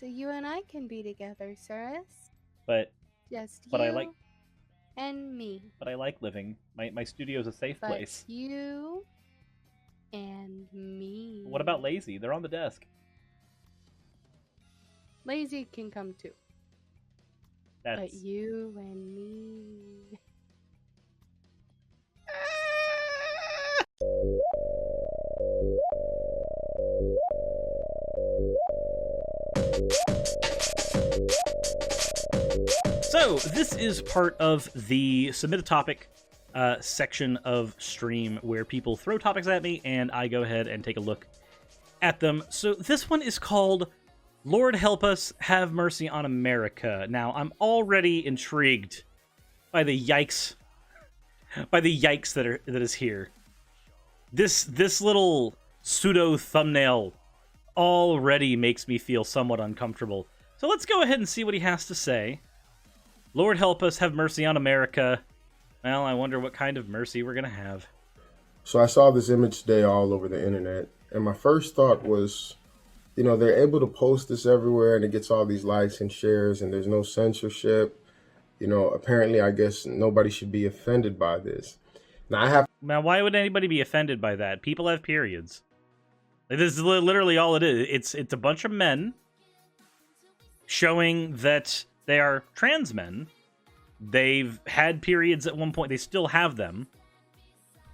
so you and I can be together, Suris. But Just but I you like and me. but I like living. My studio is a safe But place. you and me. What about lazy? They're on the desk. Lazy can come too. That's But you and me. So, this is part of the submit a topic section of stream where people throw topics at me and I go ahead and take a look at them. So, this one is called Lord Help Us, Have Mercy on America. Now, I'm already intrigued by the yikes that is here. This little pseudo thumbnail already makes me feel somewhat uncomfortable. So let's go ahead and see what he has to say. Lord help us, have mercy on America. Well, I wonder what kind of mercy we're gonna have. So I saw this image today all over the internet, and my first thought was, you know, they're able to post this everywhere and it gets all these likes and shares and there's no censorship. You know, apparently, I guess nobody should be offended by this. Now, why would anybody be offended by that? People have periods. Like, this is literally all it is. It's a bunch of men showing that they are trans men. They've had periods at one point. They still have them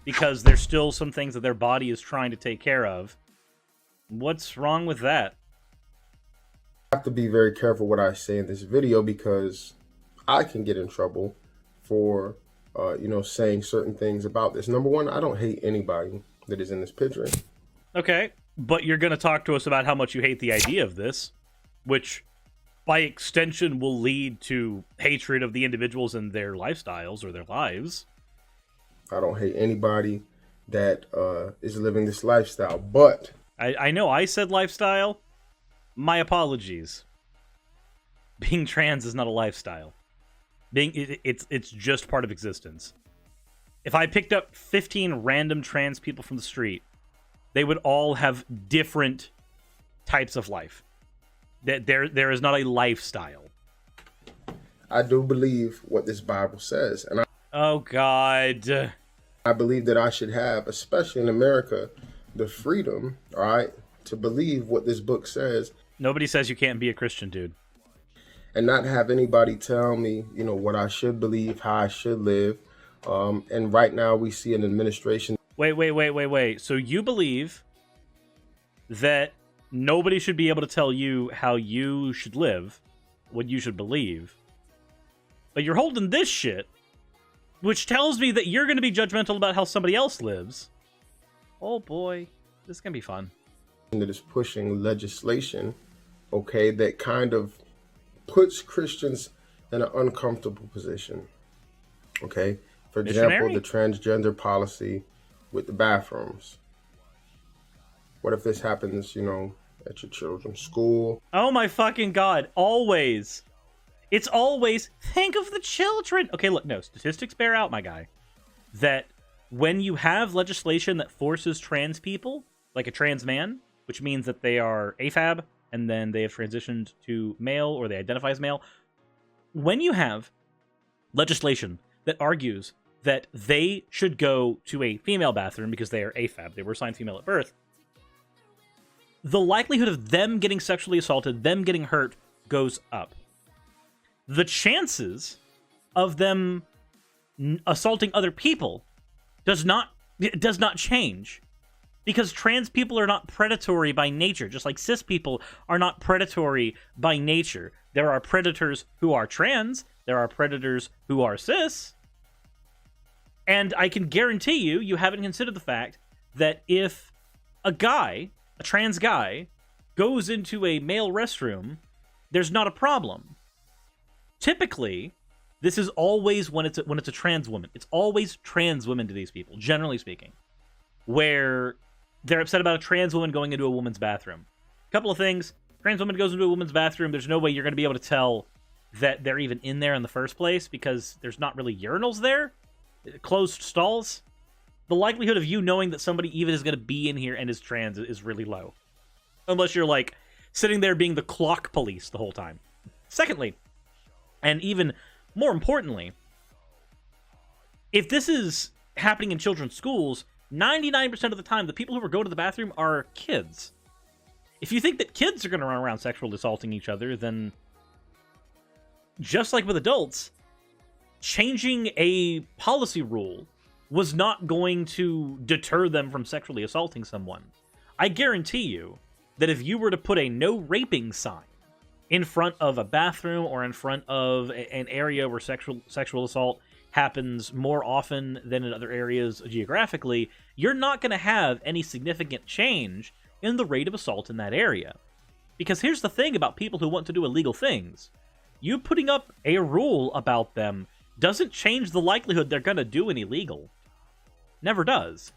because there's still some things that their body is trying to take care of. What's wrong with that? I have to be very careful what I say in this video because I can get in trouble for, saying certain things about this. Number one, I don't hate anybody that is in this picture. Okay, but you're going to talk to us about how much you hate the idea of this, which by extension will lead to hatred of the individuals and their lifestyles or their lives. I don't hate anybody that is living this lifestyle, but... I know I said lifestyle. My apologies. Being trans is not a lifestyle. It's just part of existence. If I picked up 15 random trans people from the street, they would all have different types of life. There is not a lifestyle. I do believe what this Bible says, and oh God, I believe that I should have, especially in America, the freedom, all right, to believe what this book says. Nobody says you can't be a Christian, dude. And not have anybody tell me, you know, what I should believe, how I should live. And right now we see an administration. Wait. So you believe that nobody should be able to tell you how you should live, what you should believe. But you're holding this shit, which tells me that you're going to be judgmental about how somebody else lives. Oh boy, this is going to be fun. That is pushing legislation, okay, that kind of puts Christians in an uncomfortable position, okay? For example, the transgender policy with the bathrooms. What if this happens, you know, at your children's school? Oh my fucking God, always. It's always, think of the children. Okay, look, no, statistics bear out, my guy, that when you have legislation that forces trans people, like a trans man, which means that they are AFAB, and then they have transitioned to male, or they identify as male. When you have legislation that argues that they should go to a female bathroom because they are AFAB, they were assigned female at birth, the likelihood of them getting sexually assaulted, them getting hurt, goes up. The chances of them assaulting other people does not change. Because trans people are not predatory by nature, just like cis people are not predatory by nature. There are predators who are trans, there are predators who are cis, and I can guarantee you haven't considered the fact that if a trans guy, goes into a male restroom, there's not a problem. Typically, this is always when it's a trans woman. It's always trans women to these people, generally speaking, where they're upset about a trans woman going into a woman's bathroom. A couple of things. Trans woman goes into a woman's bathroom. There's no way you're going to be able to tell that they're even in there in the first place because there's not really urinals there. Closed stalls. The likelihood of you knowing that somebody even is going to be in here and is trans is really low. Unless you're like sitting there being the clock police the whole time. Secondly, and even more importantly, if this is happening in children's schools, 99% of the time, the people who are going to the bathroom are kids. If you think that kids are going to run around sexually assaulting each other, then just like with adults, changing a policy rule was not going to deter them from sexually assaulting someone. I guarantee you that if you were to put a no raping sign in front of a bathroom or in front of an area where sexual assault happens more often than in other areas geographically, you're not going to have any significant change in the rate of assault in that area. Because here's the thing about people who want to do illegal things. You putting up a rule about them doesn't change the likelihood they're going to do an illegal. Never does.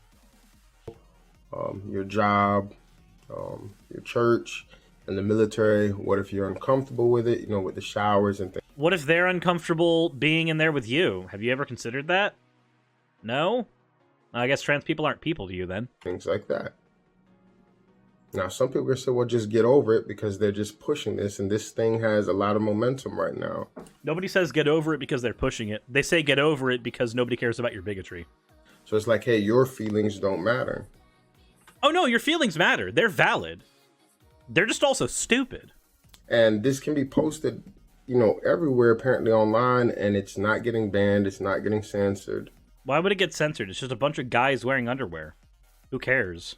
Your job, your church, and the military, what if you're uncomfortable with it, with the showers and things? What if they're uncomfortable being in there with you? Have you ever considered that? No? I guess trans people aren't people to you then. Things like that. Now, some people are say, well, just get over it because they're just pushing this, and this thing has a lot of momentum right now. Nobody says get over it because they're pushing it. They say get over it because nobody cares about your bigotry. So it's like, hey, your feelings don't matter. Oh no, your feelings matter. They're valid. They're just also stupid. And this can be posted, everywhere apparently online, and it's not getting banned. It's not getting censored. Why would it get censored? It's just a bunch of guys wearing underwear. Who cares?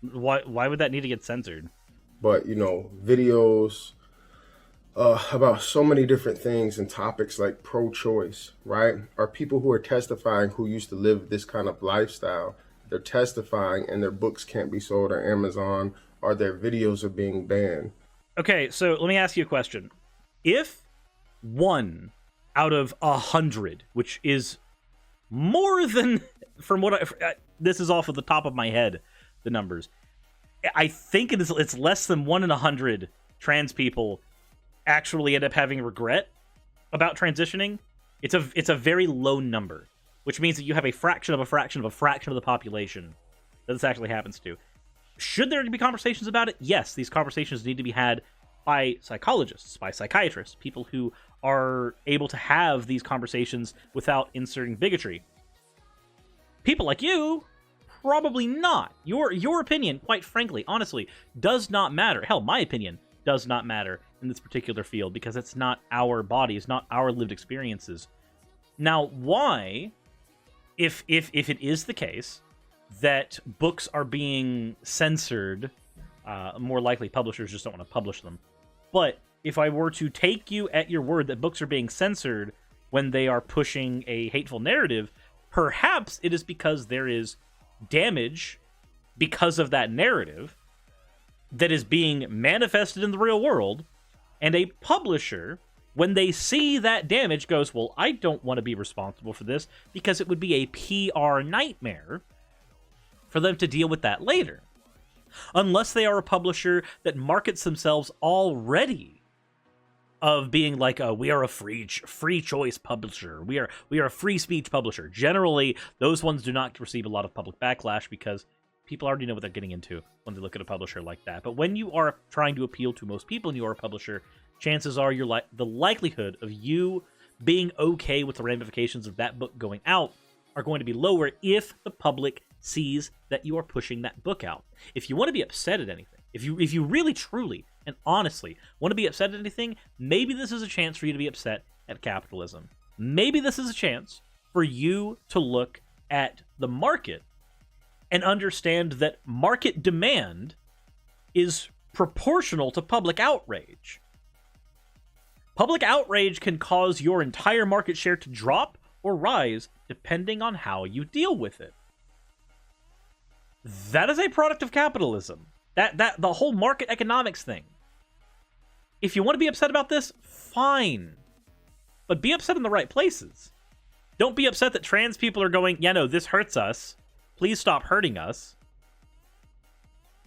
Why would that need to get censored? But, videos about so many different things and topics like pro-choice, right? Are people who are testifying who used to live this kind of lifestyle. They're testifying and their books can't be sold on Amazon or their videos are being banned. Okay, so let me ask you a question. If 1 out of 100, which is more than, from what this is off of the top of my head, the numbers, I think it's less than 1 in 100 trans people actually end up having regret about transitioning. It's a very low number, which means that you have a fraction of a fraction of a fraction of the population that this actually happens to. Should there be conversations about it? Yes, these conversations need to be had by psychologists, by psychiatrists, people who are able to have these conversations without inserting bigotry. People like you, probably not. Your opinion, quite frankly, honestly, does not matter. Hell, my opinion does not matter in this particular field because it's not our bodies, not our lived experiences. Now, why, if it is the case that books are being censored, more likely publishers just don't want to publish them. But if I were to take you at your word that books are being censored when they are pushing a hateful narrative, perhaps it is because there is damage because of that narrative that is being manifested in the real world, and a publisher, when they see that damage, goes, well, I don't want to be responsible for this because it would be a PR nightmare for them to deal with that later. Unless they are a publisher that markets themselves already of being like, we are a free choice publisher. We are a free speech publisher. Generally, those ones do not receive a lot of public backlash because people already know what they're getting into when they look at a publisher like that. But when you are trying to appeal to most people and you are a publisher, chances are the likelihood of you being okay with the ramifications of that book going out are going to be lower if the public sees that you are pushing that book out. If you want to be upset at anything, if you really, truly, and honestly want to be upset at anything, maybe this is a chance for you to be upset at capitalism. Maybe this is a chance for you to look at the market and understand that market demand is proportional to public outrage. Public outrage can cause your entire market share to drop or rise depending on how you deal with it. That is a product of capitalism. That the whole market economics thing. If you want to be upset about this, fine. But be upset in the right places. Don't be upset that trans people are going, yeah, no, this hurts us. Please stop hurting us.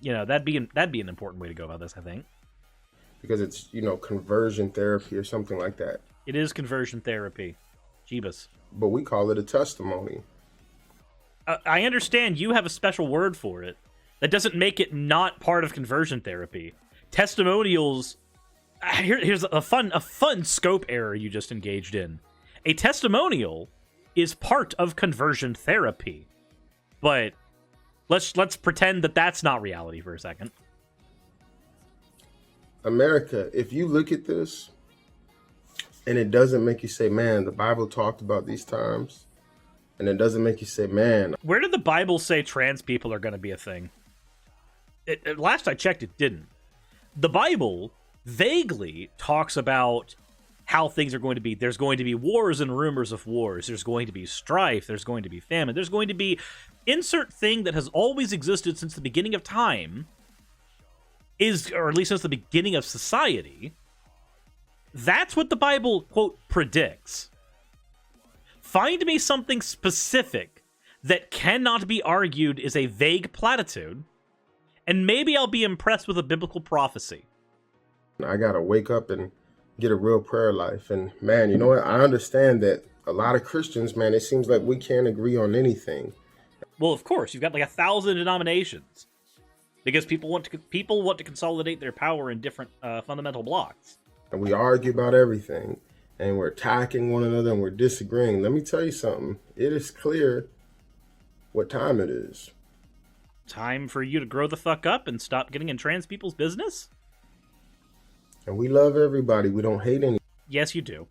That'd be an important way to go about this, I think. Because it's, conversion therapy or something like that. It is conversion therapy. Jeebus. But we call it a testimony. I understand you have a special word for it. That doesn't make it not part of conversion therapy. testimonials. Here's a fun scope error you just engaged in. A testimonial is part of conversion therapy, but let's pretend that that's not reality for a second. America, if you look at this and it doesn't make you say, man, the Bible talked about these times, and it doesn't make you say, man. Where did the Bible say trans people are going to be a thing? Last I checked, it didn't. The Bible vaguely talks about how things are going to be. There's going to be wars and rumors of wars. There's going to be strife. There's going to be famine. There's going to be insert thing that has always existed since the beginning of time, or at least since the beginning of society. That's what the Bible, quote, predicts. Find me something specific that cannot be argued is a vague platitude, and maybe I'll be impressed with a biblical prophecy. I gotta wake up and get a real prayer life. And man, you know what? I understand that a lot of Christians, man, it seems like we can't agree on anything. Well, of course, you've got like 1,000 denominations because people want to consolidate their power in different fundamental blocks. And we argue about everything, and we're attacking one another, and we're disagreeing. Let me tell you something. It is clear what time it is. Time for you to grow the fuck up and stop getting in trans people's business? And we love everybody. We don't hate any. Yes, you do.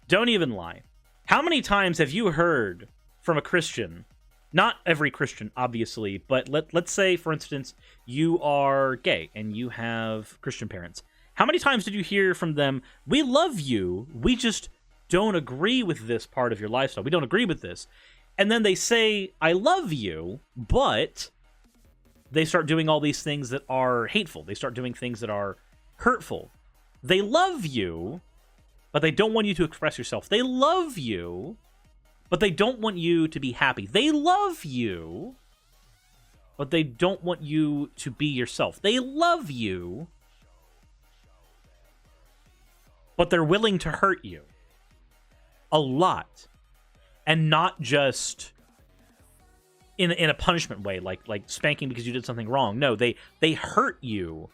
Don't even lie. How many times have you heard from a Christian? Not every Christian, obviously, but let's say, for instance, you are gay and you have Christian parents. How many times did you hear from them, we love you, we just don't agree with this part of your lifestyle. We don't agree with this. And then they say, I love you, but they start doing all these things that are hateful. They start doing things that are hurtful. They love you, but they don't want you to express yourself. They love you, but they don't want you to be happy. They love you, but they don't want you to be yourself. They love you, but they're willing to hurt you a lot, and not just in a punishment way, like spanking because you did something wrong. No, they hurt you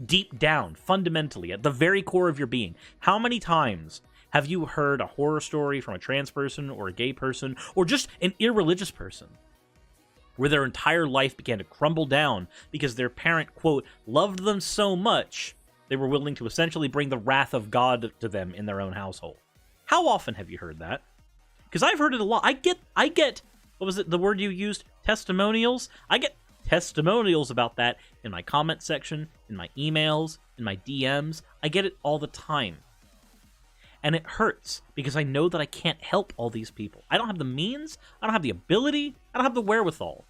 deep down, fundamentally, at the very core of your being. How many times have you heard a horror story from a trans person or a gay person or just an irreligious person where their entire life began to crumble down because their parent, quote, loved them so much they were willing to essentially bring the wrath of God to them in their own household? How often have you heard that? Because I've heard it a lot. I get, what was it, the word you used? Testimonials? I get testimonials about that in my comment section, in my emails, in my DMs. I get it all the time. And it hurts because I know that I can't help all these people. I don't have the means, I don't have the ability, I don't have the wherewithal.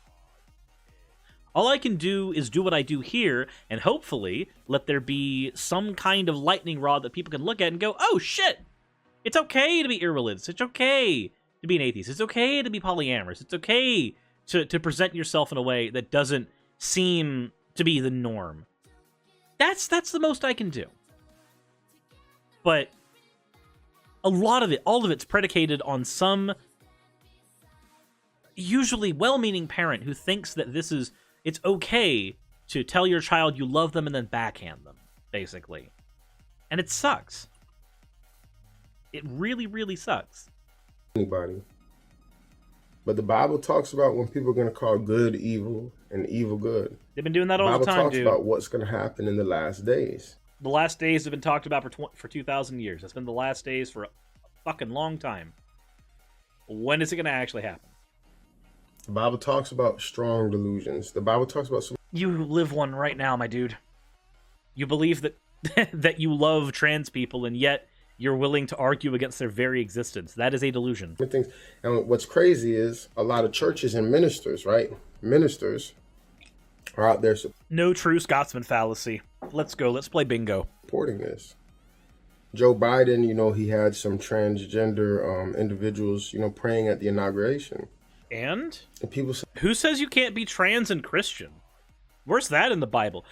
All I can do is do what I do here, and hopefully let there be some kind of lightning rod that people can look at and go, oh shit! It's okay to be irreligious. It's okay to be an atheist. It's okay to be polyamorous. It's okay to present yourself in a way that doesn't seem to be the norm. That's the most I can do. But a lot of it, all of it's predicated on some usually well-meaning parent who thinks that it's okay to tell your child you love them and then backhand them, basically. And it sucks. It really, really sucks. Anybody. But the Bible talks about when people are going to call good evil and evil good. They've been doing that all the time, dude. The Bible talks about what's going to happen in the last days. The last days have been talked about for 2,000 years. That's been the last days for a fucking long time. When is it going to actually happen? The Bible talks about strong delusions. The Bible talks about... You live one right now, my dude. You believe that that you love trans people, and yet you're willing to argue against their very existence. That is a delusion. And what's crazy is a lot of churches and ministers, right? Ministers are out there... No true Scotsman fallacy. Let's go. Let's play bingo. Supporting this. Joe Biden, he had some transgender individuals, praying at the inauguration. And people say, who says you can't be trans and Christian? Where's that in the Bible?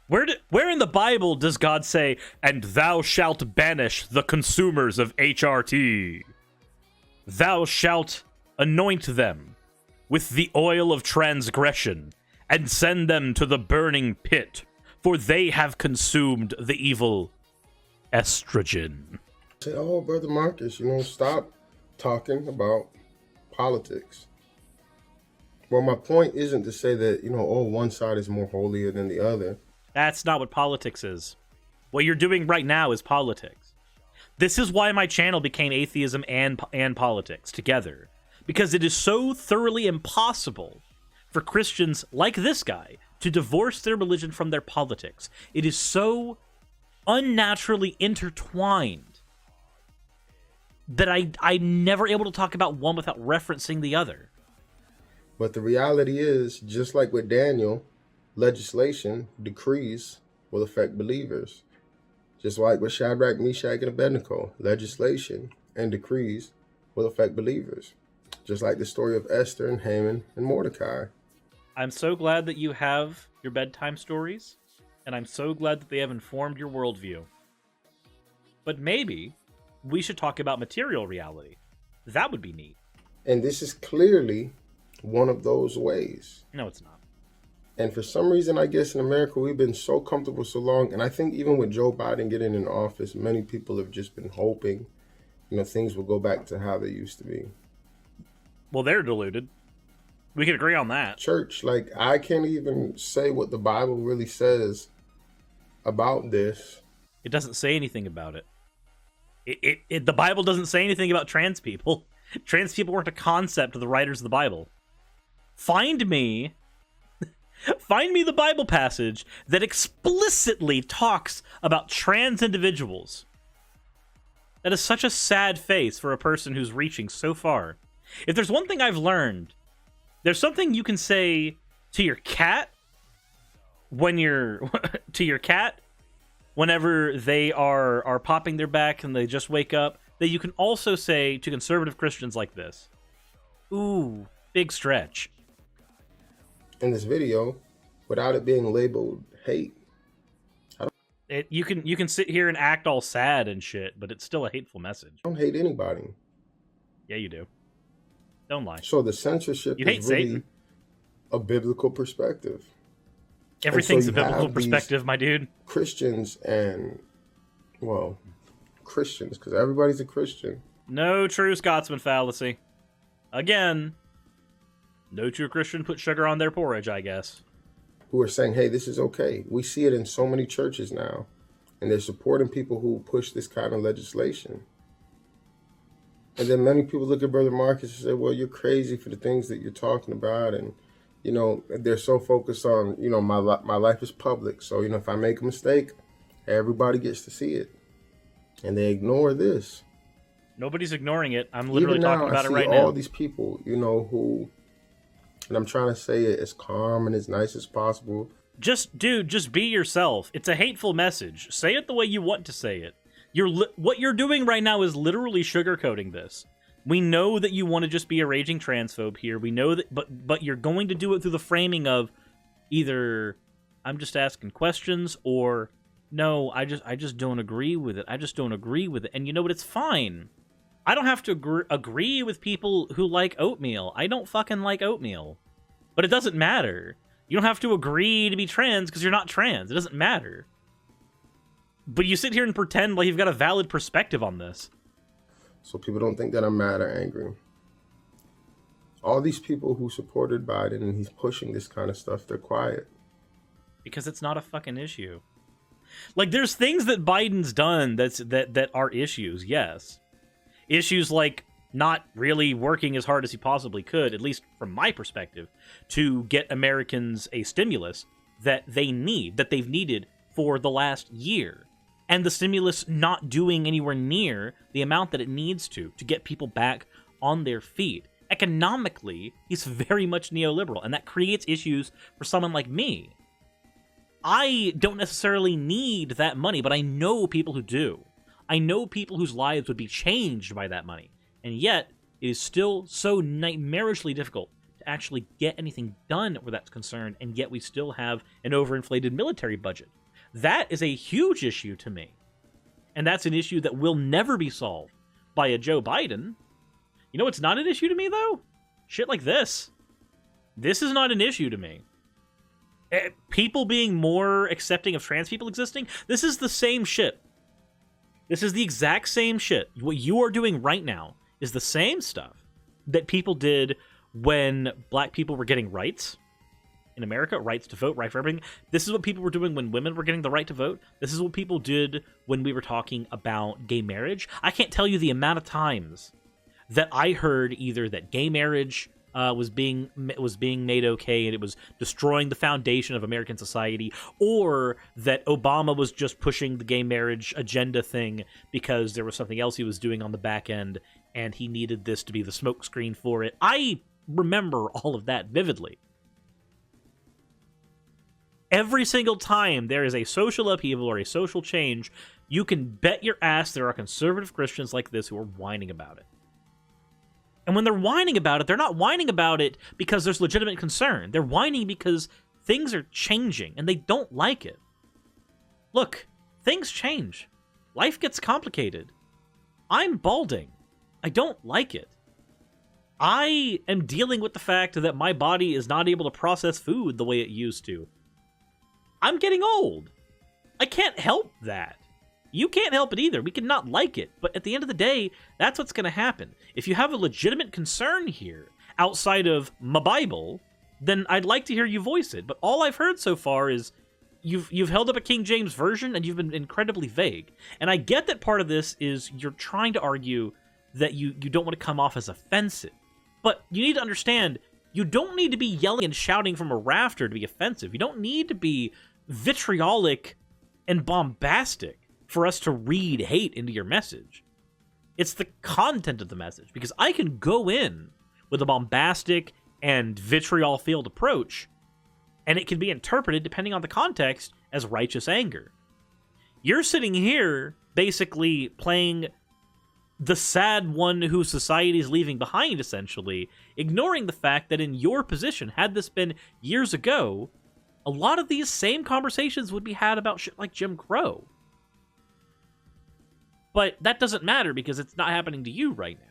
Where in the Bible does God say, and thou shalt banish the consumers of HRT? Thou shalt anoint them with the oil of transgression and send them to the burning pit for they have consumed the evil estrogen. Say, oh, Brother Marcus, stop talking about politics. Well, my point isn't to say that, one side is more holier than the other. That's not what politics is. What you're doing right now is politics. This is why my channel became atheism and politics together. Because it is so thoroughly impossible for Christians like this guy to divorce their religion from their politics. It is so unnaturally intertwined that I'm never able to talk about one without referencing the other. But the reality is, just like with Daniel, legislation, decrees will affect believers. Just like with Shadrach, Meshach, and Abednego, legislation and decrees will affect believers. Just like the story of Esther and Haman and Mordecai. I'm so glad that you have your bedtime stories, and I'm so glad that they have informed your worldview. But maybe we should talk about material reality. That would be neat. And this is clearly one of those ways. No, it's not. And for some reason, I guess in America, we've been so comfortable so long. And I think even with Joe Biden getting in office, many people have just been hoping, things will go back to how they used to be. Well, they're deluded. We can agree on that. Church, I can't even say what the Bible really says about this. It doesn't say anything about it. The Bible doesn't say anything about trans people. Trans people weren't a concept of the writers of the Bible. Find me the Bible passage that explicitly talks about trans individuals. That is such a sad face for a person who's reaching so far. If there's one thing I've learned, there's something you can say to your cat when you're whenever they are popping their back and they just wake up, that you can also say to conservative Christians like this. Ooh, big stretch. In this video, without it being labeled hate. You can sit here and act all sad and shit, but it's still a hateful message. I don't hate anybody. Yeah, you do. Don't lie. So the censorship is really Satan. A biblical perspective. Everything's a biblical perspective, my dude. Christians and, Christians, because everybody's a Christian. No true Scotsman fallacy. Again, no true Christian put sugar on their porridge, I guess. Who are saying, hey, this is okay. We see it in so many churches now. And they're supporting people who push this kind of legislation. And then many people look at Brother Marcus and say, well, you're crazy for the things that you're talking about. And, they're so focused on, my life is public. So, if I make a mistake, everybody gets to see it. And they ignore this. Nobody's ignoring it. I'm literally talking about it right now. All these people, who, and I'm trying to say it as calm and as nice as possible. Just be yourself. It's a hateful message. Say it the way you want to say it. What you're doing right now is literally sugarcoating this. We know that you want to just be a raging transphobe here. We know that, but you're going to do it through the framing of either I'm just asking questions or no, I just don't agree with it. I just don't agree with it. And you know what? It's fine. I don't have to agree with people who like oatmeal. I don't fucking like oatmeal. But it doesn't matter. You don't have to agree to be trans because you're not trans. It doesn't matter. But you sit here and pretend like you've got a valid perspective on this. So people don't think that I'm mad or angry. All these people who supported Biden and he's pushing this kind of stuff, they're quiet. Because it's not a fucking issue. Like, there's things that Biden's done that are issues, yes. Issues like not really working as hard as he possibly could, at least from my perspective, to get Americans a stimulus that they've needed for the last year. And the stimulus not doing anywhere near the amount that it needs to get people back on their feet. Economically, he's very much neoliberal, and that creates issues for someone like me. I don't necessarily need that money, but I know people who do. I know people whose lives would be changed by that money, and yet it is still so nightmarishly difficult to actually get anything done where that's concerned, and yet we still have an overinflated military budget. That is a huge issue to me. And that's an issue that will never be solved by a Joe Biden. You know what's not an issue to me, though? Shit like this. This is not an issue to me. People being more accepting of trans people existing, this is the same shit. This is the exact same shit. What you are doing right now is the same stuff that people did when black people were getting rights in America, rights to vote, right for everything. This is what people were doing when women were getting the right to vote. This is what people did when we were talking about gay marriage. I can't tell you the amount of times that I heard either that gay marriage was being made okay and it was destroying the foundation of American society, or that Obama was just pushing the gay marriage agenda thing because there was something else he was doing on the back end and he needed this to be the smokescreen for it. I remember all of that vividly. Every single time there is a social upheaval or a social change, you can bet your ass there are conservative Christians like this who are whining about it. And when they're whining about it, they're not whining about it because there's legitimate concern. They're whining because things are changing and they don't like it. Look, things change. Life gets complicated. I'm balding. I don't like it. I am dealing with the fact that my body is not able to process food the way it used to. I'm getting old. I can't help that. You can't help it either. We can not like it. But at the end of the day, that's what's going to happen. If you have a legitimate concern here outside of my Bible, then I'd like to hear you voice it. But all I've heard so far is you've held up a King James version and you've been incredibly vague. And I get that part of this is you're trying to argue that you don't want to come off as offensive. But you need to understand, you don't need to be yelling and shouting from a rafter to be offensive. You don't need to be vitriolic and bombastic for us to read hate into your message. It's the content of the message, because I can go in with a bombastic and vitriol-filled approach, and it can be interpreted, depending on the context, as righteous anger. You're sitting here basically playing the sad one who society's leaving behind, essentially, ignoring the fact that in your position, had this been years ago, a lot of these same conversations would be had about shit like Jim Crow. But that doesn't matter because it's not happening to you right now.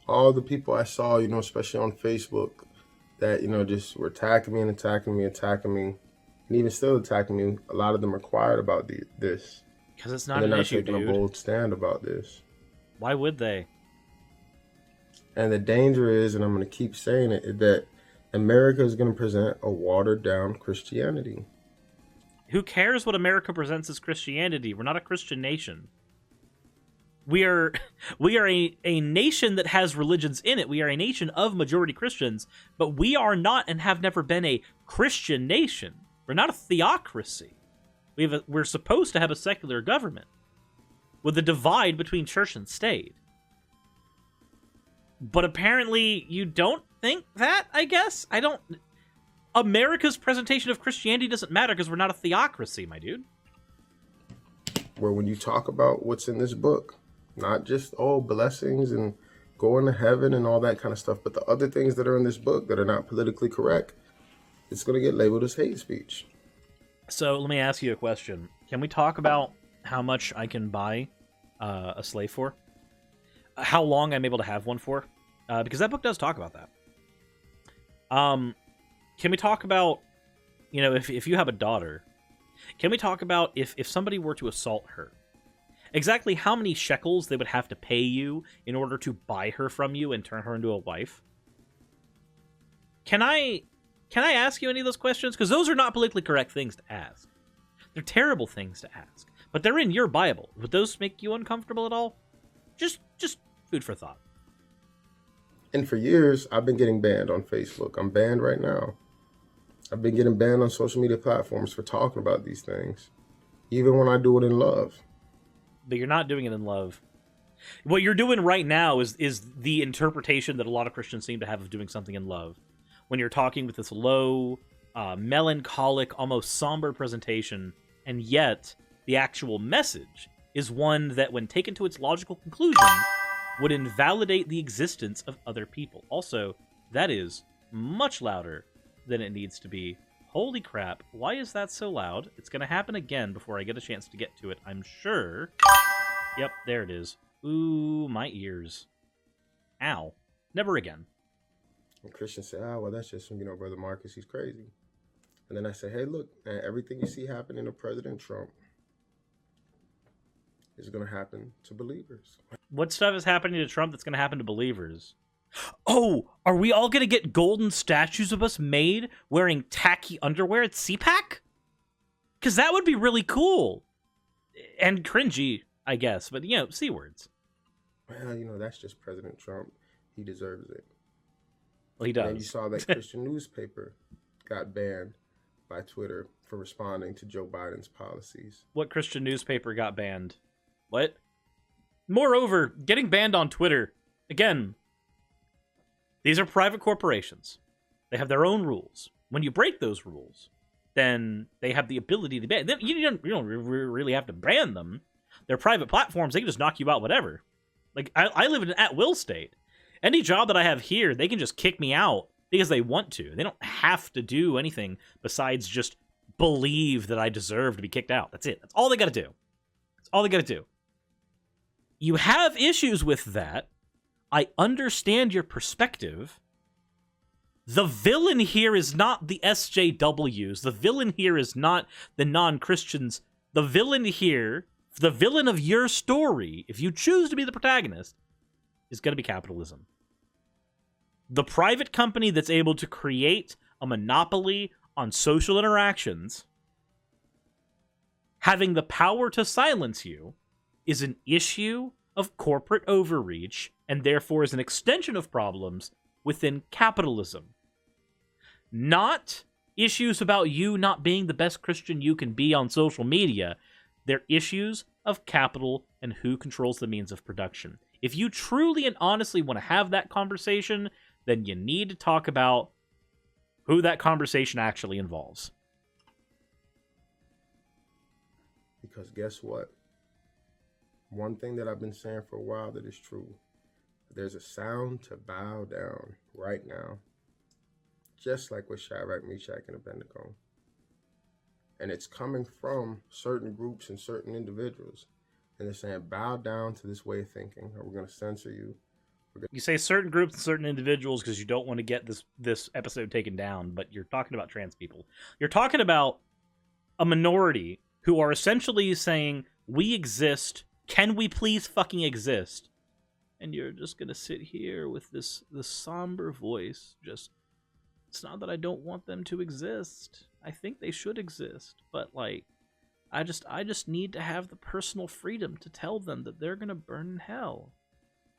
All the people I saw, especially on Facebook, that, just were attacking me and attacking me, and even still attacking me, a lot of them are quiet about this. Because it's not an issue, dude. They're not taking a bold stand about this. Why would they? And the danger is, and I'm going to keep saying it, that America is going to present a watered-down Christianity. Who cares what America presents as Christianity? We're not a Christian nation. We are a nation that has religions in it. We are a nation of majority Christians, but we are not and have never been a Christian nation. We're not a theocracy. We're supposed to have a secular government with a divide between church and state. But apparently you don't think that, I guess? America's presentation of Christianity doesn't matter because we're not a theocracy, my dude. Where when you talk about what's in this book, not just, blessings and going to heaven and all that kind of stuff, but the other things that are in this book that are not politically correct, it's going to get labeled as hate speech. So let me ask you a question. Can we talk about how much I can buy a slave for? How long I'm able to have one for? Because that book does talk about that. Can we talk about, if you have a daughter, can we talk about if somebody were to assault her, exactly how many shekels they would have to pay you in order to buy her from you and turn her into a wife? Can I ask you any of those questions? Because those are not politically correct things to ask. They're terrible things to ask. But they're in your Bible. Would those make you uncomfortable at all? Just food for thought. And for years, I've been getting banned on Facebook. I'm banned right now. I've been getting banned on social media platforms for talking about these things, even when I do it in love. But you're not doing it in love. What you're doing right now is the interpretation that a lot of Christians seem to have of doing something in love. When you're talking with this low, melancholic, almost somber presentation, and yet the actual message is one that, when taken to its logical conclusion, would invalidate the existence of other people. Also, that is much louder than it needs to be. Holy crap, why is that so loud? It's going to happen again before I get a chance to get to it, I'm sure. Yep, there it is. Ooh, my ears. Ow. Never again. And Christians say, oh, well, that's just, Brother Marcus, he's crazy. And then I say, hey, look, man, everything you see happening to President Trump is going to happen to believers. What stuff is happening to Trump that's going to happen to believers? Oh, are we all going to get golden statues of us made wearing tacky underwear at CPAC? Because that would be really cool. And cringy, I guess. But, C words. Well, that's just President Trump. He deserves it. Well, he does. And you saw that Christian newspaper got banned by Twitter for responding to Joe Biden's policies. What Christian newspaper got banned? What? Moreover, getting banned on Twitter, again, these are private corporations. They have their own rules. When you break those rules, then they have the ability to ban. You don't really have to ban them. They're private platforms. They can just knock you out, whatever. Like, I live in an at-will state. Any job that I have here, they can just kick me out because they want to. They don't have to do anything besides just believe that I deserve to be kicked out. That's it. That's all they got to do. That's all they got to do. You have issues with that. I understand your perspective. The villain here is not the SJWs. The villain here is not the non-Christians. The villain here, the villain of your story, if you choose to be the protagonist, is going to be capitalism. The private company that's able to create a monopoly on social interactions, having the power to silence you, is an issue of corporate overreach and therefore is an extension of problems within capitalism. Not issues about you not being the best Christian you can be on social media. They're issues of capital and who controls the means of production. If you truly and honestly want to have that conversation, then you need to talk about who that conversation actually involves. Because guess what? One thing that I've been saying for a while that is true. There's a sound to bow down right now. Just like with Shadrach, Meshach, and Abednego. And it's coming from certain groups and certain individuals. And they're saying, bow down to this way of thinking, or we're going to censor you. You say certain groups and certain individuals because you don't want to get this episode taken down, but you're talking about trans people. You're talking about a minority who are essentially saying, we exist, can we please fucking exist? And you're just going to sit here with this somber voice, just, it's not that I don't want them to exist. I think they should exist, but like, I just need to have the personal freedom to tell them that they're going to burn in hell.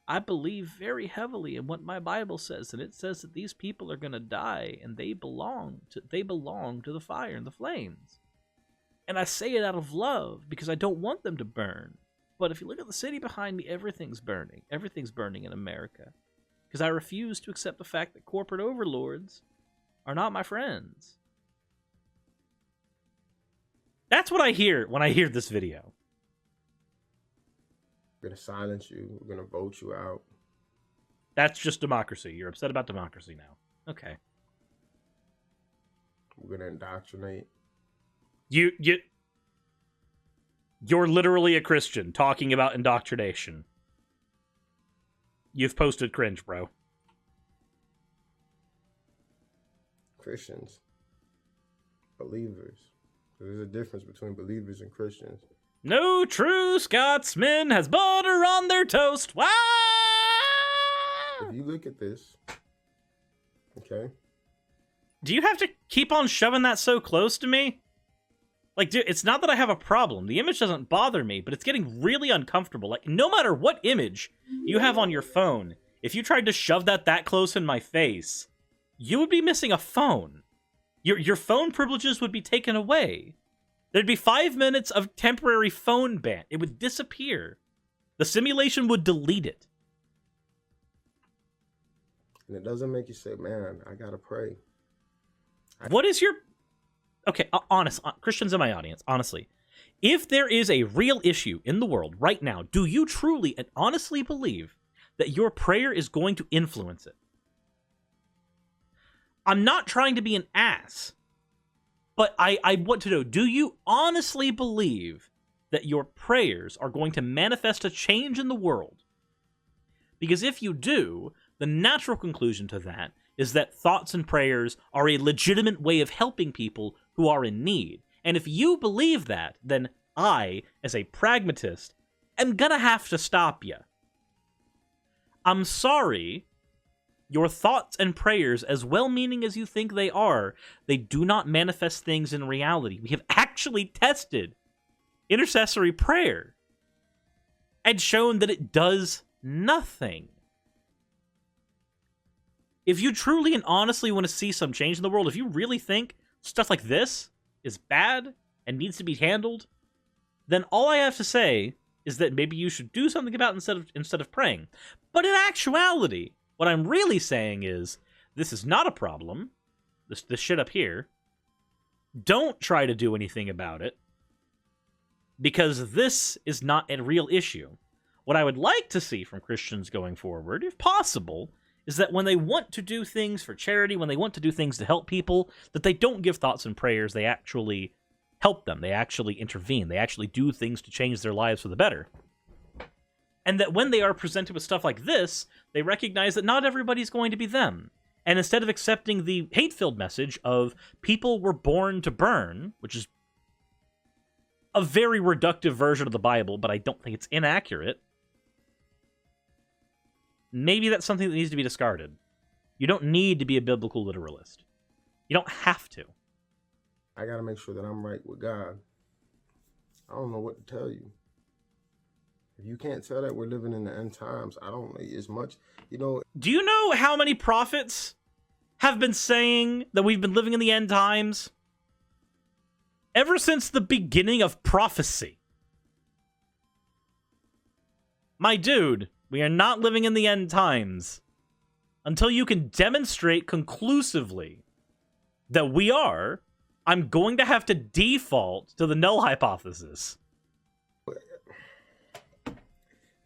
I believe very heavily in what my Bible says, and it says that these people are going to die, and they belong to the fire and the flames. And I say it out of love because I don't want them to burn. But if you look at the city behind me, everything's burning. Everything's burning in America. Because I refuse to accept the fact that corporate overlords are not my friends. That's what I hear when I hear this video. We're going to silence you. We're going to vote you out. That's just democracy. You're upset about democracy now. Okay. We're going to indoctrinate. You're literally a Christian talking about indoctrination. You've posted cringe, bro. Christians. Believers. There's a difference between believers and Christians. No true Scotsman has butter on their toast. Wow! If you look at this, okay? Do you have to keep on shoving that so close to me? Like, dude, it's not that I have a problem. The image doesn't bother me, but it's getting really uncomfortable. Like, no matter what image you have on your phone, if you tried to shove that close in my face, you would be missing a phone. Your phone privileges would be taken away. There'd be 5 minutes of temporary phone ban. It would disappear. The simulation would delete it. And it doesn't make you say, man, I gotta pray. What is your... Okay, Christians in my audience, honestly. If there is a real issue in the world right now, do you truly and honestly believe that your prayer is going to influence it? I'm not trying to be an ass, but I want to know, do you honestly believe that your prayers are going to manifest a change in the world? Because if you do, the natural conclusion to that is that thoughts and prayers are a legitimate way of helping people who are in need. And if you believe that, then I, as a pragmatist, am gonna have to stop you. I'm sorry. Your thoughts and prayers, as well-meaning as you think they are, they do not manifest things in reality. We have actually tested intercessory prayer and shown that it does nothing. If you truly and honestly want to see some change in the world, if you really think stuff like this is bad and needs to be handled, then all I have to say is that maybe you should do something about it instead of praying. But in actuality, what I'm really saying is, this is not a problem. This shit up here. Don't try to do anything about it, because this is not a real issue. What I would like to see from Christians going forward, if possible, is that when they want to do things for charity, when they want to do things to help people, that they don't give thoughts and prayers, they actually help them, they actually intervene, they actually do things to change their lives for the better. And that when they are presented with stuff like this, they recognize that not everybody's going to be them. And instead of accepting the hate-filled message of people were born to burn, which is a very reductive version of the Bible, but I don't think it's inaccurate, maybe that's something that needs to be discarded. You don't need to be a biblical literalist. You don't have to. I gotta make sure that I'm right with God. I don't know what to tell you. If you can't tell that we're living in the end times, I don't know as much, Do you know how many prophets have been saying that we've been living in the end times? Ever since the beginning of prophecy. My dude, we are not living in the end times until you can demonstrate conclusively that we are. I'm going to have to default to the null hypothesis.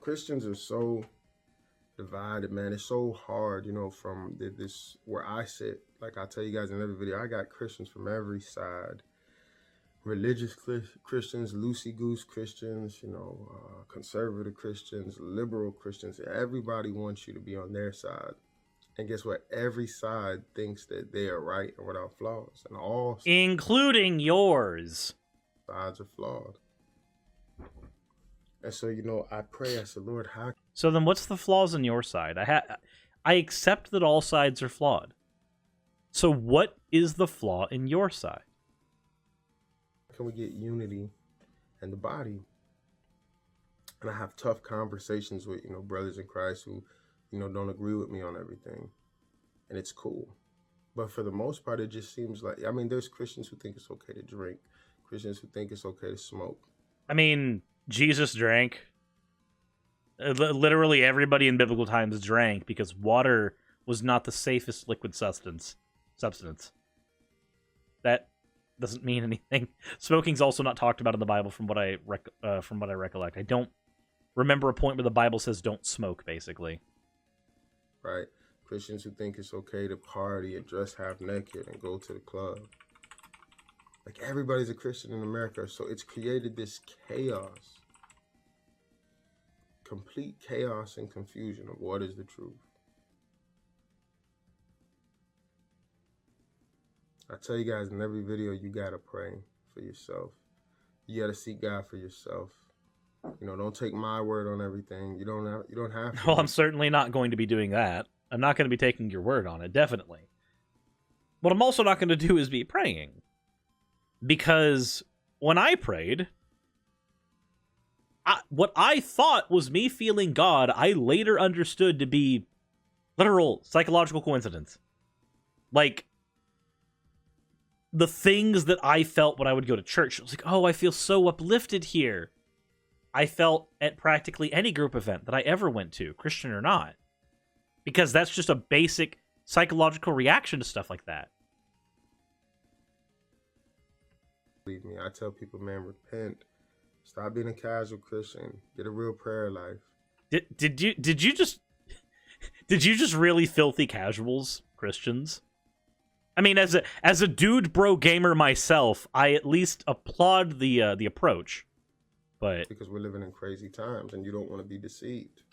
Christians are so divided, man. It's so hard, from this where I sit. Like I tell you guys in every video, I got Christians from every side. Religious Christians, loosey-goose Christians, conservative Christians, liberal Christians. Everybody wants you to be on their side. And guess what? Every side thinks that they are right and without flaws. And all including yours. Sides are flawed. And so, I pray, I said, Lord, how... So then what's the flaws on your side? I accept that all sides are flawed. So what is the flaw in your side? Can we get unity in the body? And I have tough conversations with, brothers in Christ who, don't agree with me on everything. And it's cool. But for the most part, it just seems like, there's Christians who think it's okay to drink. Christians who think it's okay to smoke. Jesus drank. Literally everybody in biblical times drank because water was not the safest liquid substance. That doesn't mean anything. Smoking's also not talked about in the Bible from what I recollect. I don't remember a point where the Bible says don't smoke, basically. Right. Christians who think it's okay to party and dress half naked and go to the club. Like, everybody's a Christian in America, so it's created this chaos. Complete chaos and confusion of what is the truth. I tell you guys in every video, you gotta pray for yourself. You gotta seek God for yourself. Don't take my word on everything. You don't have to. Well, I'm certainly not going to be doing that. I'm not going to be taking your word on it, definitely. What I'm also not going to do is be praying. Because when I prayed, what I thought was me feeling God, I later understood to be literal psychological coincidence. Like, the things that I felt when I would go to church, I was like, oh, I feel so uplifted here. I felt at practically any group event that I ever went to, Christian or not. Because that's just a basic psychological reaction to stuff like that. Believe me, I tell people, man, repent. Stop being a casual Christian. Get a real prayer life. Did you just really filthy casuals, Christians? As a dude bro gamer myself, I at least applaud the approach. But because we're living in crazy times and you don't want to be deceived.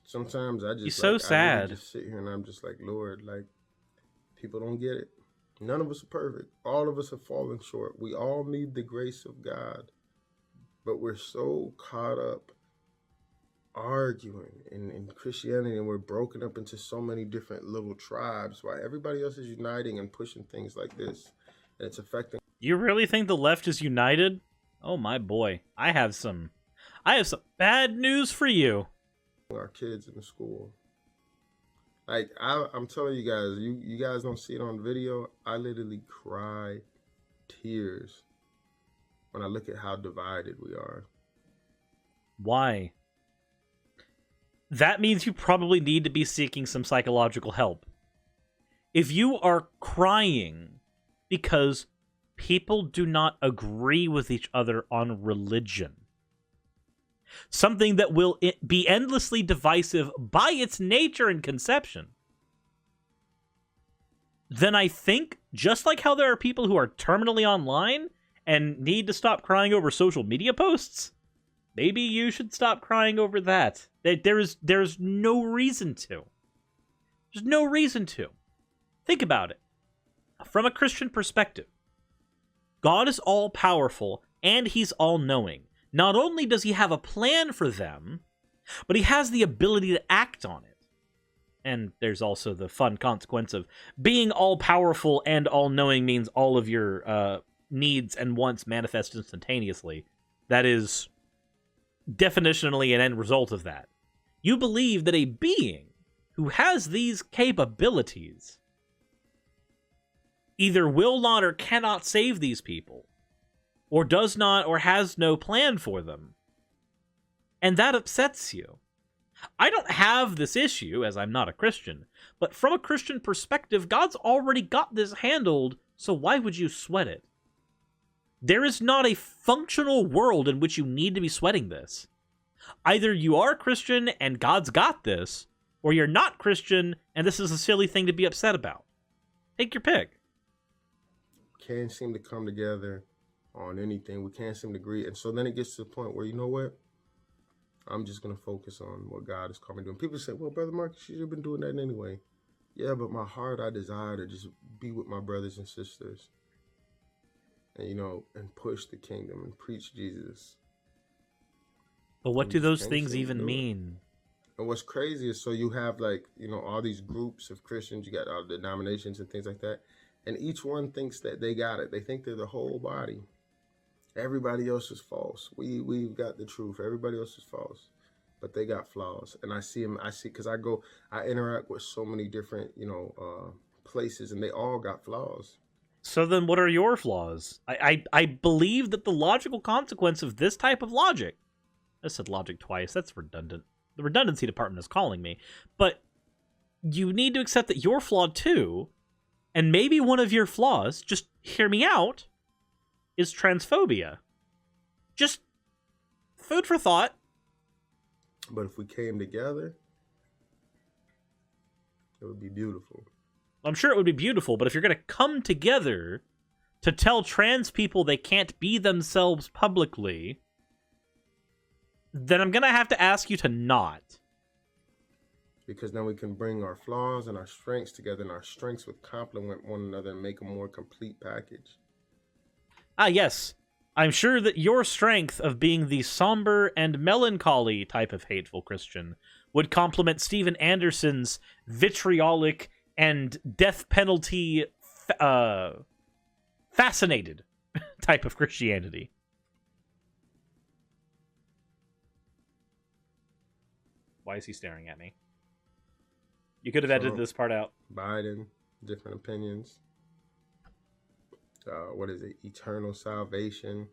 sometimes I He's just so like I really sad. just sit here and I'm just like, Lord, like people don't get it. None of us are perfect. All of us have fallen short. We all need the grace of God, but we're so caught up arguing in Christianity, and we're broken up into so many different little tribes while everybody else is uniting and pushing things like this, and it's affecting. You really think the left is united? Oh my boy, I have some bad news for you. Our kids in the school. Like I'm telling you guys, you guys don't see it on video. I literally cry tears when I look at how divided we are. Why? That means you probably need to be seeking some psychological help. If you are crying because people do not agree with each other on religion, something that will be endlessly divisive by its nature and conception, then I think, just like how there are people who are terminally online and need to stop crying over social media posts, maybe you should stop crying over that. There's no reason to. There's no reason to. Think about it. From a Christian perspective, God is all-powerful and he's all-knowing. Not only does he have a plan for them, but he has the ability to act on it. And there's also the fun consequence of being all-powerful and all-knowing means all of your needs and wants manifest instantaneously. That is definitionally an end result of that. You believe that a being who has these capabilities either will not or cannot save these people, or does not or has no plan for them. And that upsets you. I don't have this issue, as I'm not a Christian, but from a Christian perspective, God's already got this handled, so why would you sweat it? There is not a functional world in which you need to be sweating this. Either you are Christian and God's got this, or you're not Christian and this is a silly thing to be upset about. Take your pick. Can't seem to come together on anything. We can't seem to agree. And so then it gets to the point where, you know what? I'm just going to focus on what God is calling me to do. And people say, well, Brother Marcus, you've been doing that anyway. Yeah, but my heart, I desire to just be with my brothers and sisters. And, you know, and push the kingdom and preach Jesus. But what do those things even mean? And what's crazy is, so you have, like, you know, all these groups of Christians, you got all the denominations and things like that. And each one thinks that they got it. They think they're the whole body. Everybody else is false. We've got the truth. Everybody else is false, but they got flaws. And I see them. Because I interact with so many different, you know, places, and they all got flaws. So then what are your flaws? I believe that the logical consequence of this type of logic, I said logic twice, that's redundant. The redundancy department is calling me. But you need to accept that you're flawed too, and maybe one of your flaws, just hear me out, is transphobia. Just food for thought. But if we came together, it would be beautiful. I'm sure it would be beautiful, but if you're going to come together to tell trans people they can't be themselves publicly, then I'm going to have to ask you to not. Because then we can bring our flaws and our strengths together, and our strengths would complement one another and make a more complete package. Ah, yes. I'm sure that your strength of being the somber and melancholy type of hateful Christian would complement Steven Anderson's vitriolic and death penalty fascinated type of Christianity. Why is he staring at me? You could have edited this part out. Biden, different opinions. What is it? Eternal salvation,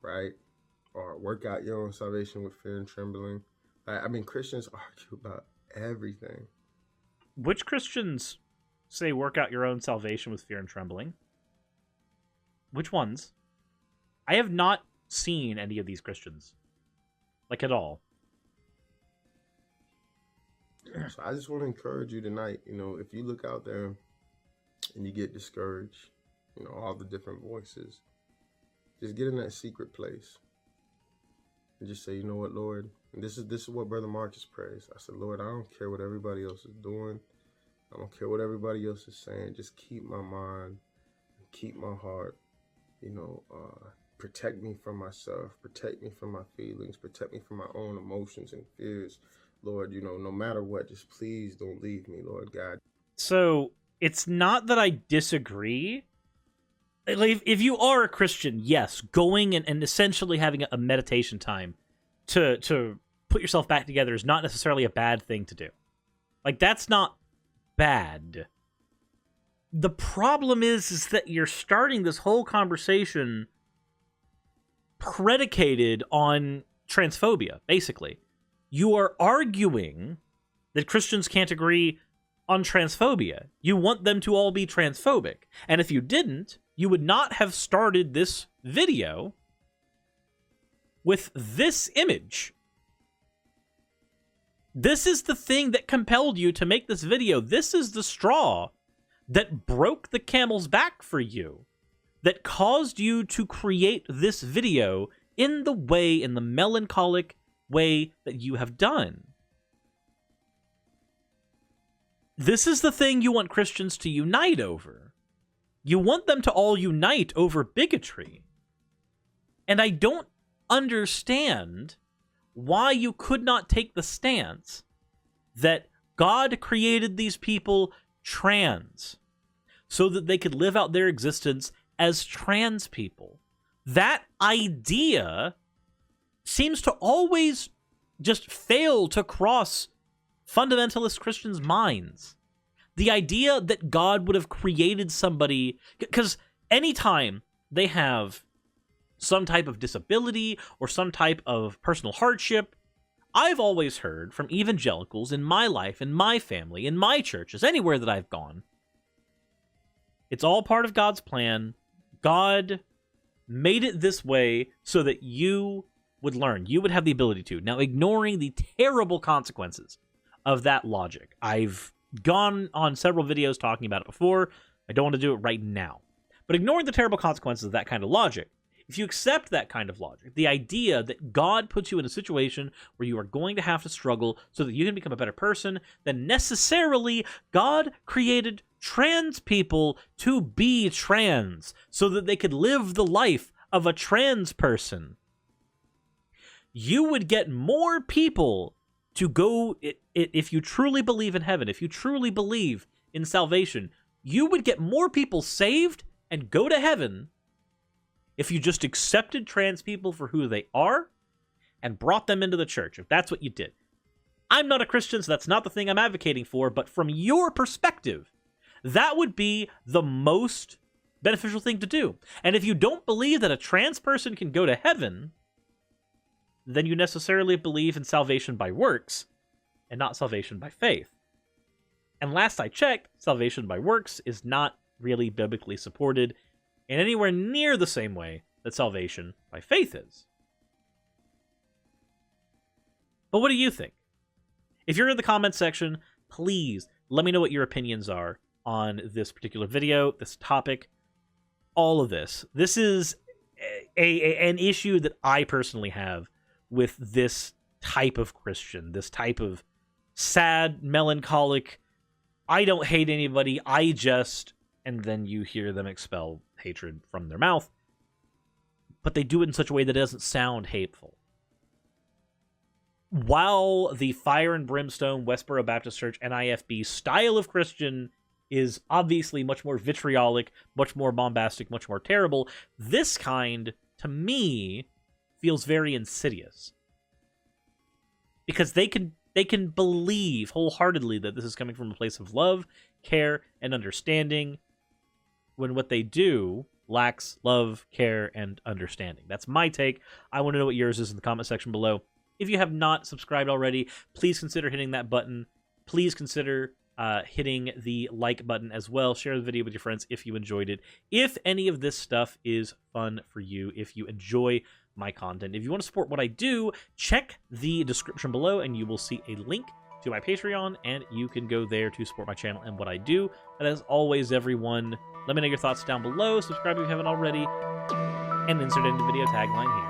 right? Or work out your own salvation with fear and trembling. I mean, Christians argue about everything. Which Christians say work out your own salvation with fear and trembling? Which ones? I have not seen any of these Christians. Like, at all. So I just want to encourage you tonight, you know, if you look out there and you get discouraged, you know, all the different voices, just get in that secret place and just say, you know what, Lord, and this is what Brother Marcus prays. I said, Lord, I don't care what everybody else is doing. I don't care what everybody else is saying. Just keep my mind, keep my heart, protect me from myself, protect me from my feelings, protect me from my own emotions and fears. Lord, no matter what, just please don't leave me, Lord God. So it's not that I disagree. Like, if you are a Christian, yes, going and essentially having a meditation time to put yourself back together is not necessarily a bad thing to do. Like, that's not bad. The problem is that you're starting this whole conversation predicated on transphobia, basically. You are arguing that Christians can't agree on transphobia. You want them to all be transphobic. And if you didn't, you would not have started this video with this image. This is the thing that compelled you to make this video. This is the straw that broke the camel's back for you, that caused you to create this video in the melancholic way that you have done. This is the thing you want Christians to unite over. You want them to all unite over bigotry. And I don't understand why you could not take the stance that God created these people trans so that they could live out their existence as trans people. That idea seems to always just fail to cross fundamentalist Christians' minds. The idea that God would have created somebody, because anytime they have some type of disability or some type of personal hardship, I've always heard from evangelicals in my life, in my family, in my churches, anywhere that I've gone, it's all part of God's plan. God made it this way so that you would learn. You would have the ability to. Now, ignoring the terrible consequences of that logic. I've gone on several videos talking about it before. I don't want to do it right now. But ignoring the terrible consequences of that kind of logic, if you accept that kind of logic, the idea that God puts you in a situation where you are going to have to struggle so that you can become a better person, then necessarily God created trans people to be trans so that they could live the life of a trans person. You would get more people to go, if you truly believe in heaven, if you truly believe in salvation, you would get more people saved and go to heaven if you just accepted trans people for who they are and brought them into the church, if that's what you did. I'm not a Christian, so that's not the thing I'm advocating for, but from your perspective, that would be the most beneficial thing to do. And if you don't believe that a trans person can go to heaven, then you necessarily believe in salvation by works and not salvation by faith. And last I checked, salvation by works is not really biblically supported in anywhere near the same way that salvation by faith is. But what do you think? If you're in the comments section, please let me know what your opinions are on this particular video, this topic, all of this. This is an issue that I personally have with this type of Christian, this type of sad, melancholic, I don't hate anybody, I just... and then you hear them expel hatred from their mouth, but they do it in such a way that it doesn't sound hateful. While the Fire and Brimstone Westboro Baptist Church NIFB style of Christian is obviously much more vitriolic, much more bombastic, much more terrible, this kind, to me, feels very insidious. Because they can believe wholeheartedly that this is coming from a place of love, care, and understanding, when what they do lacks love, care, and understanding. That's my take. I want to know what yours is in the comment section below. If you have not subscribed already, please consider hitting that button. Please consider hitting the like button as well. Share the video with your friends if you enjoyed it. If any of this stuff is fun for you, if you enjoy my content, if you want to support what I do, check the description below and you will see a link to my Patreon, and you can go there to support my channel and what I do. And as always, everyone, let me know your thoughts down below. Subscribe if you haven't already, and insert into the video tagline here.